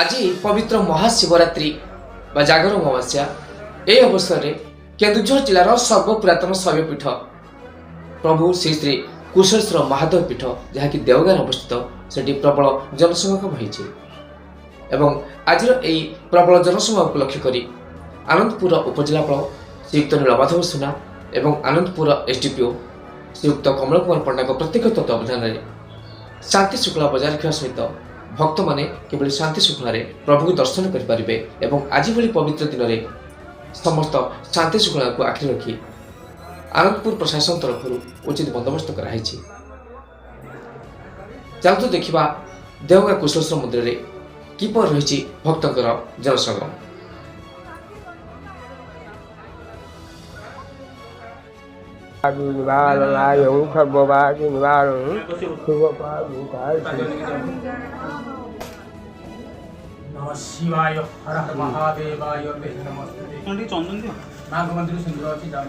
आज पवित्र महाशिवरात्रि बा जागर अमावास्या यह अवसर में केन्दुझर जिलार सर्वपुरातन शैवपीठ प्रभु श्री श्री कुशलेश्वर महादेव पीठ जहाँकि देवगान अवस्थित से प्रबल जनसमागम होती एवं आज यही प्रबल जनसमागम को लक्ष्य कर आनंदपुर उपजिलापाल श्रीयुक्त नीलमाधव सुना एवं आनंदपुर एसडीपीओ श्रीयुक्त कमल कुमार पंडा प्रत्यक्ष तत्वावधान में शांति श्रृंखला बजाय रखा सहित भक्त मैंने केवल शांति श्रृंखला प्रभु को दर्शन करें एवं आज भली पवित्र दिन में समस्त शांति श्रृंखला को आखिरी रखी आनंदपुर प्रशासन तरफ उचित बंदोबस्त कराई। चलतु देखा देवगा कुशलेश्वर मंदिर में किपर रही भक्तर जनसगम। नमः शिवाय हर हर महादेवाय नमस्ते चंदन दियो नाग मंदिर सुंदर अछि जाऊ